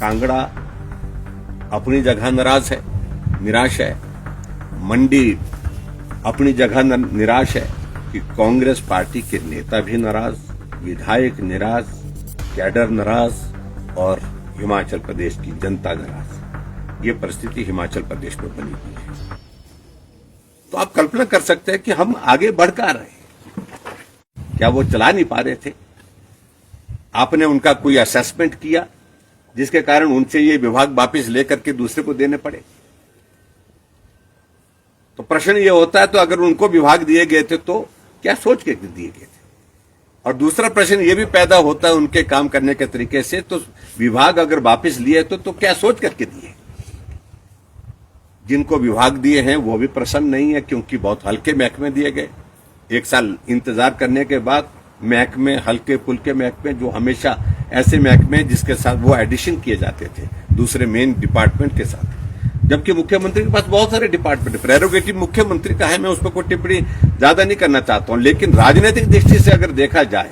कांगड़ा अपनी जगह नाराज है, निराश है। मंडी अपनी जगह निराश है कि कांग्रेस पार्टी के नेता भी नाराज, विधायक नाराज, कैडर नाराज और हिमाचल प्रदेश की जनता नाराज। ये परिस्थिति हिमाचल प्रदेश में बनी हुई है। तो आप कल्पना कर सकते हैं कि हम आगे बढ़ का रहे हैं। क्या वो चला नहीं पा रहे थे? आपने उनका कोई असेसमेंट किया जिसके कारण उनसे ये विभाग वापस लेकर के दूसरे को देने पड़े? तो प्रश्न ये होता है, तो अगर उनको विभाग दिए गए थे तो क्या सोच के दिए गए थे? और दूसरा प्रश्न ये भी पैदा होता है उनके काम करने के तरीके से, तो विभाग अगर वापस लिए तो क्या सोच करके दिए? जिनको विभाग दिए हैं वो भी प्रसन्न नहीं है, क्योंकि बहुत हल्के महकमे दिए गए। 1 साल इंतजार करने के बाद महकमे, हल्के फुल्के महकमे, जो हमेशा ऐसे महकमे जिसके साथ वो एडिशन किए जाते थे दूसरे मेन डिपार्टमेंट के साथ, जबकि मुख्यमंत्री के पास बहुत सारे डिपार्टमेंट है। प्रेरोगेटिव मुख्यमंत्री का है, मैं उस पर कोई टिप्पणी ज्यादा नहीं करना चाहता हूं, लेकिन राजनीतिक दृष्टि से अगर देखा जाए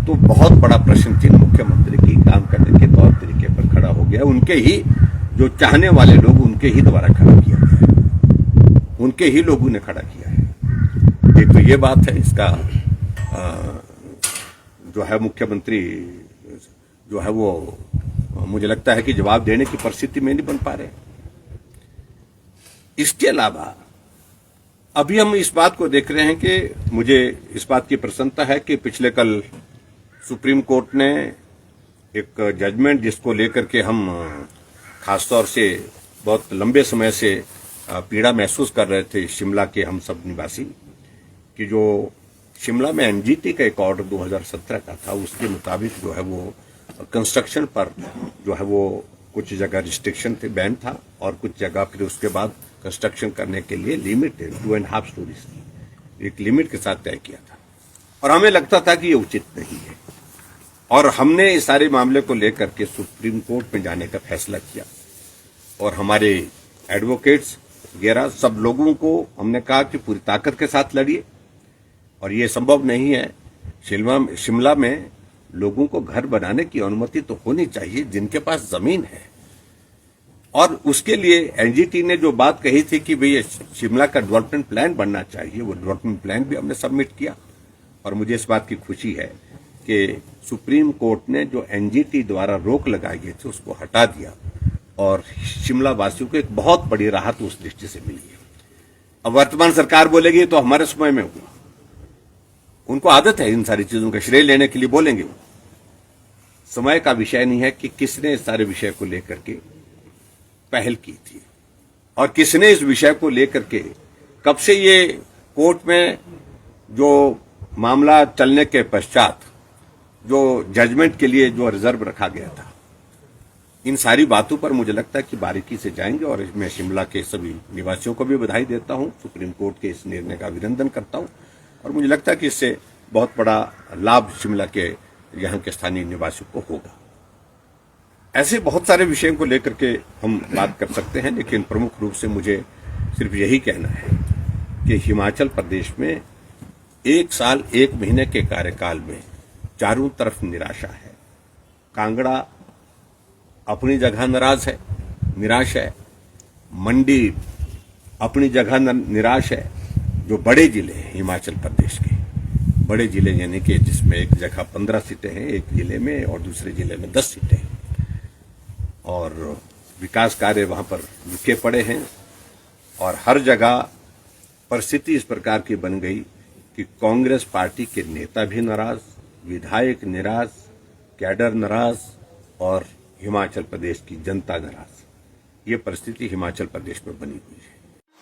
तो बहुत बड़ा प्रश्न चिन्ह मुख्यमंत्री की काम करने के तौर तरीके पर खड़ा हो गया। उनके ही जो चाहने वाले लोग, उनके ही द्वारा खड़ा किया गया है, उनके ही लोगों ने खड़ा किया है। एक तो ये बात है, इसका जो है मुख्यमंत्री जो है वो मुझे लगता है कि जवाब देने की परिस्थिति में नहीं बन पा रहे। इसके अलावा अभी हम इस बात को देख रहे हैं कि मुझे इस बात की प्रसन्नता है कि पिछले कल सुप्रीम कोर्ट ने एक जजमेंट, जिसको लेकर के हम खासतौर से बहुत लंबे समय से पीड़ा महसूस कर रहे थे शिमला के हम सब निवासी, कि जो शिमला में एनजीटी का एक ऑर्डर 2017 का था, उसके मुताबिक जो है वो कंस्ट्रक्शन पर जो है वो कुछ जगह रिस्ट्रिक्शन थे, बैन था, और कुछ जगह फिर उसके बाद कंस्ट्रक्शन करने के लिए लिमिट 2.5 स्टोरीज की एक लिमिट के साथ तय किया था। और हमें लगता था कि ये उचित नहीं है, और हमने इस सारे मामले को लेकर के सुप्रीम कोर्ट में जाने का फैसला किया। और हमारे एडवोकेट्स वगैरह सब लोगों को हमने कहा कि पूरी ताकत के साथ लड़िए, और ये संभव नहीं है। शिमला में लोगों को घर बनाने की अनुमति तो होनी चाहिए जिनके पास जमीन है, और उसके लिए एनजीटी ने जो बात कही थी कि भई शिमला का डेवलपमेंट प्लान बनना चाहिए, वो डेवलपमेंट प्लान भी हमने सबमिट किया। और मुझे इस बात की खुशी है कि सुप्रीम कोर्ट ने जो एनजीटी द्वारा रोक लगाई गई थी उसको हटा दिया, और शिमला वासियों को एक बहुत बड़ी राहत उस दृष्टि से मिली है। अब वर्तमान सरकार बोलेगी तो हमारे समय में हुआ, उनको आदत है इन सारी चीजों का श्रेय लेने के लिए बोलेंगे। समय का विषय नहीं है कि किसने इस सारे विषय को लेकर के पहल की थी, और किसने इस विषय को लेकर के कब से ये कोर्ट में जो मामला चलने के पश्चात जो जजमेंट के लिए जो रिजर्व रखा गया था। इन सारी बातों पर मुझे लगता है कि बारीकी से जाएंगे, और मैं शिमला के सभी निवासियों को भी बधाई देता हूं, सुप्रीम कोर्ट के इस निर्णय का अभिनंदन करता हूं, और मुझे लगता है कि इससे बहुत बड़ा लाभ शिमला के यहाँ के स्थानीय निवासियों को होगा। ऐसे बहुत सारे विषयों को लेकर के हम बात कर सकते हैं, लेकिन प्रमुख रूप से मुझे सिर्फ यही कहना है कि हिमाचल प्रदेश में 1 साल 1 महीने के कार्यकाल में चारों तरफ निराशा है। कांगड़ा अपनी जगह नाराज है, निराश है। मंडी अपनी जगह निराश है। जो बड़े जिले हैं हिमाचल प्रदेश के, बड़े जिले यानी कि जिसमें एक जगह 15 सीटें हैं एक जिले में, और दूसरे जिले में 10 सीटें हैं, और विकास कार्य वहां पर रुके पड़े हैं, और हर जगह परिस्थिति इस प्रकार की बन गई कि कांग्रेस पार्टी के नेता भी नाराज, विधायक नाराज, कैडर नाराज, और हिमाचल प्रदेश की जनता नाराज। ये परिस्थिति हिमाचल प्रदेश में बनी हुई है।